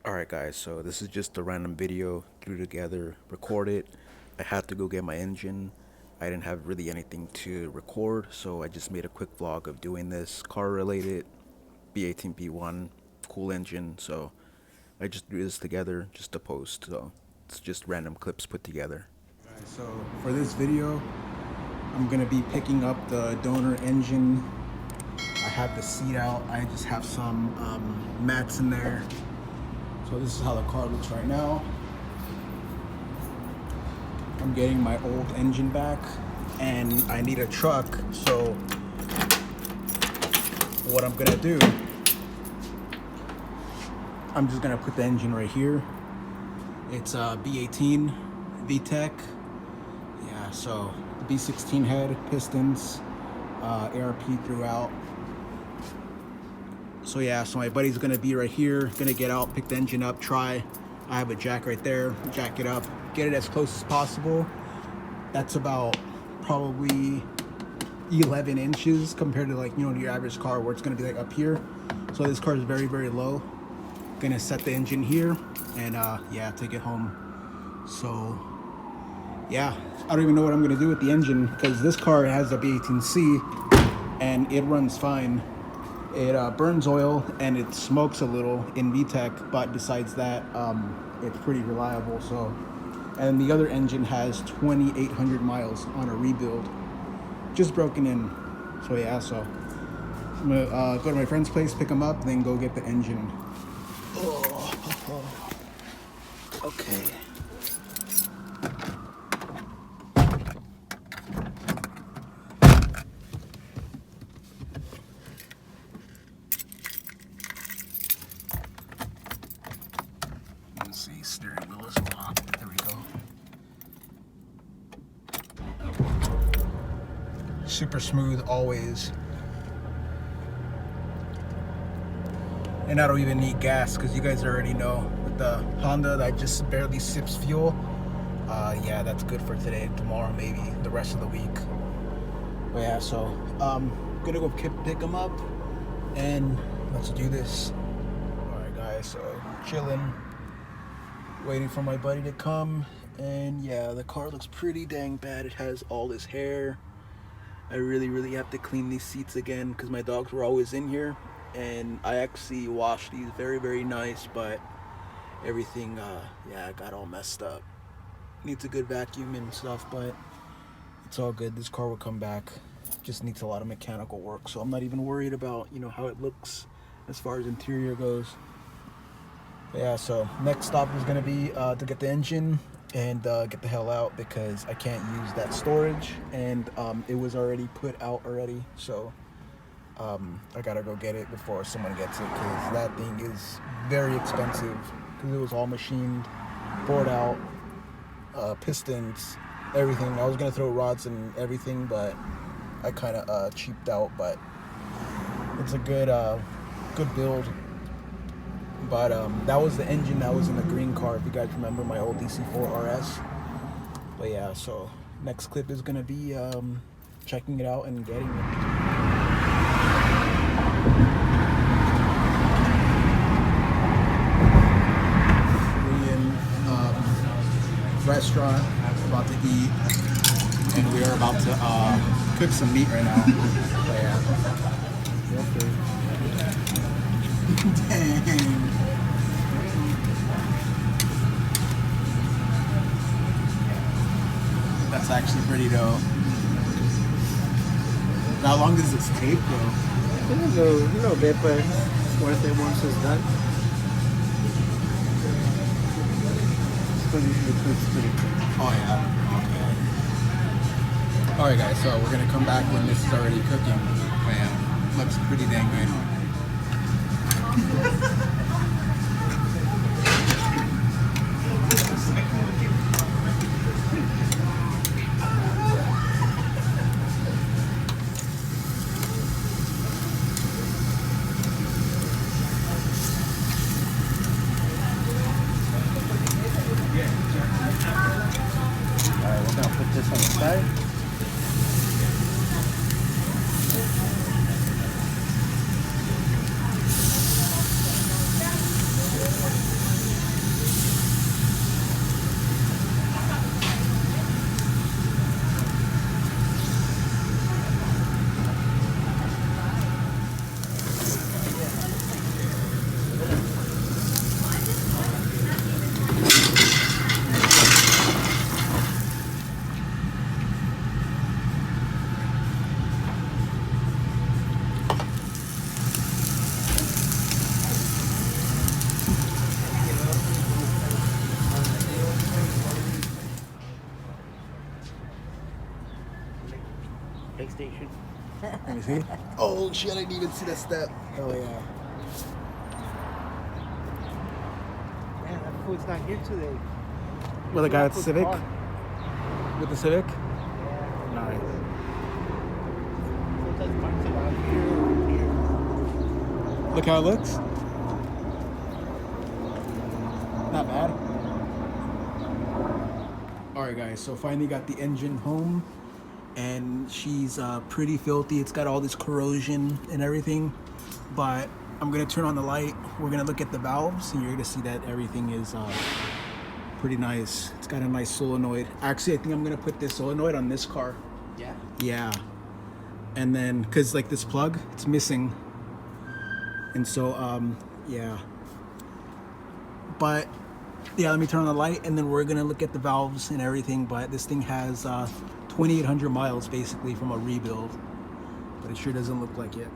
Alright guys, so this is just a random video, threw together, recorded. I had to go get my engine. I didn't have really anything to record, so I just made a quick vlog of doing this, car related, B18B1, cool engine, so I just threw this together just to post, so it's just random clips put together. Alright, so for this video, I'm gonna be picking up the donor engine. I have the seat out, I just have some mats in there. So this is how the car looks right now. I'm getting my old engine back and I need a truck, so what I'm gonna do, I'm just gonna put the engine right here. It's a B18 VTEC. Yeah, so the B16 head, pistons, ARP throughout. So yeah, so my buddy's gonna be right here, gonna get out, pick the engine up, try. I have a jack right there, jack it up, get it as close as possible. That's about probably 11 inches compared to, like, you know, your average car where it's gonna be like up here. So this car is very, very low. Gonna set the engine here and yeah, take it home. So yeah, I don't even know what I'm gonna do with the engine because this car has a B18C and it runs fine. It burns oil and it smokes a little in VTEC, but besides that, it's pretty reliable. So, and the other engine has 2,800 miles on a rebuild, just broken in. So yeah, so I'm gonna go to my friend's place, pick him up, then go get the engine. Oh, okay. Let's see, steering wheel is locked. There we go. Super smooth always. And I don't even need gas because you guys already know with the Honda that just barely sips fuel. Yeah, that's good for today, tomorrow, maybe the rest of the week. But yeah, so gonna go pick them up and let's do this. All right, guys, so chilling, waiting for my buddy to come. And yeah, the car looks pretty dang bad. It has all this hair. I really have to clean these seats again because my dogs were always in here, and I actually washed these very nice, but everything yeah, got all messed up. Needs a good vacuum and stuff, but it's all good. This car will come back. Just needs a lot of mechanical work, so I'm not even worried about, you know, how it looks as far as interior goes. But yeah, so next stop is gonna be to get the engine and get the hell out because I can't use that storage, and it was already put out already, so I gotta go get it before someone gets it because that thing is very expensive because it was all machined, bored out, pistons, everything. I was gonna throw rods and everything, but I kind of cheaped out. But it's a good build. But that was the engine that was in the green car, if you guys remember my old DC4 RS. But yeah, so next clip is gonna be checking it out and getting it. Restaurant, about to eat, and we are about to cook some meat right now. But yeah. Dang. That's actually pretty dope. How long does this tape go? A little bit, but it's worth it once it's done. It's pretty quick. Oh yeah. Okay. All right, guys. So we're gonna come back when this is already cooking. Oh yeah. Looks pretty dang good. Alright, we're gonna put this on the side. PlayStation. Let me see. Oh shit! I didn't even see that step. Oh yeah. Man, that food's not here today. Well, the guy with That the food's Civic. gone. With the Civic. Yeah. Nice. Sometimes parks it out here or here. Look how it looks. Not bad. Alright guys, so finally got the engine home and she's pretty filthy. It's got all this corrosion and everything, but I'm gonna turn on the light. We're gonna look at the valves and you're gonna see that everything is pretty nice. It's got a nice solenoid. Actually, I think I'm gonna put this solenoid on this car. Yeah. Yeah. And then, cause like this plug, it's missing. And so, yeah. But yeah, let me turn on the light and then we're gonna look at the valves and everything. But this thing has 2,800 miles basically from a rebuild, but it sure doesn't look like it.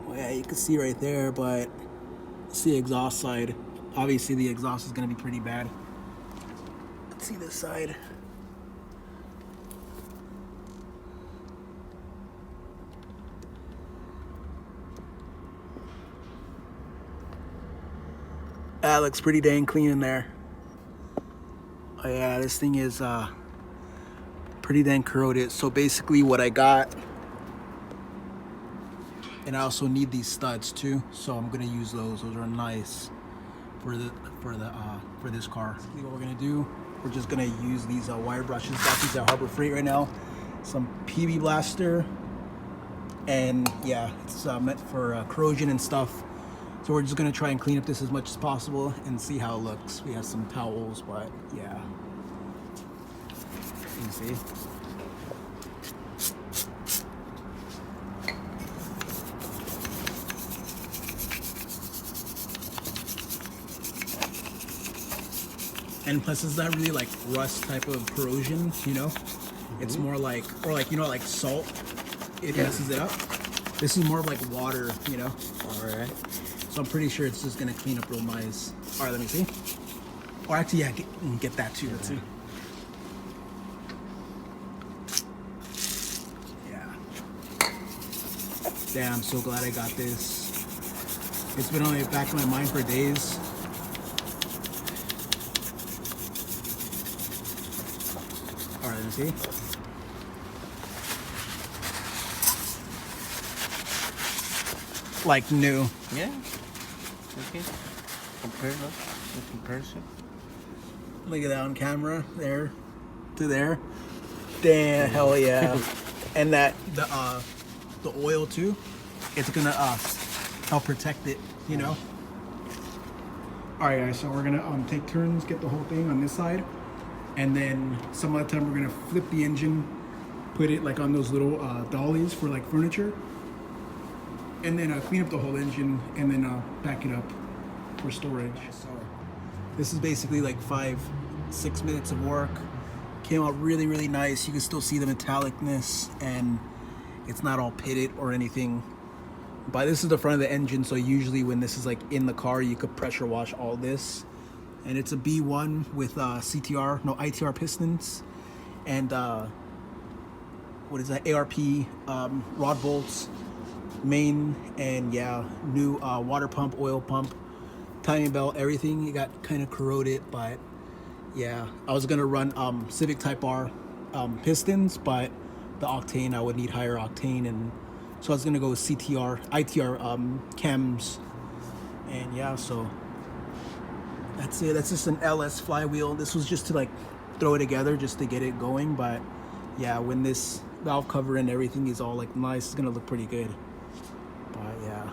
Well, yeah, you can see right there, but it's the exhaust side. Obviously the exhaust is gonna be pretty bad. Let's see this side. That looks pretty dang clean in there. Oh yeah, this thing is pretty dang corroded. So basically what I got, and I also need these studs too, so I'm gonna use those. Those are nice for this car. Basically what we're gonna do, we're just gonna use these wire brushes. Got these at Harbor Freight right now. Some PB Blaster, and yeah, it's meant for corrosion and stuff. So we're just gonna try and clean up this as much as possible and see how it looks. We have some towels, but yeah. You see? And plus it's not really like rust type of corrosion, you know? It's more like, or like, you know, like salt, it messes it up. This is more of like water, you know? Alright. So I'm pretty sure it's just gonna clean up real nice. All right, let me see. Or actually, yeah, get that too. Let's see. Yeah. Damn, I'm so glad I got this. It's been on the back of my mind for days. All right, let me see. Like new. Yeah. Okay. Compare look. In comparison. Look at that on camera, there to there. Damn, hell yeah. And that the oil too, it's gonna help protect it, you know. All right, guys. So we're gonna take turns, get the whole thing on this side, and then some other time we're gonna flip the engine, put it like on those little dollies for like furniture, and then clean up the whole engine, and then pack it up for storage. So this is basically like 5-6 minutes of work. Came out really, really nice. You can still see the metallicness, and it's not all pitted or anything. But this is the front of the engine, so usually when this is like in the car, you could pressure wash all this. And it's a B1 with ITR pistons, and what is that? ARP rod bolts, main, and yeah, new water pump, oil pump, timing belt, everything. It got kind of corroded, but yeah, I was gonna run Civic Type R pistons, but the octane, I would need higher octane, and so I was gonna go with ITR cams, and yeah, so that's it. That's just an LS flywheel. This was just to like throw it together just to get it going, but yeah, when this valve cover and everything is all like nice, it's gonna look pretty good. But yeah.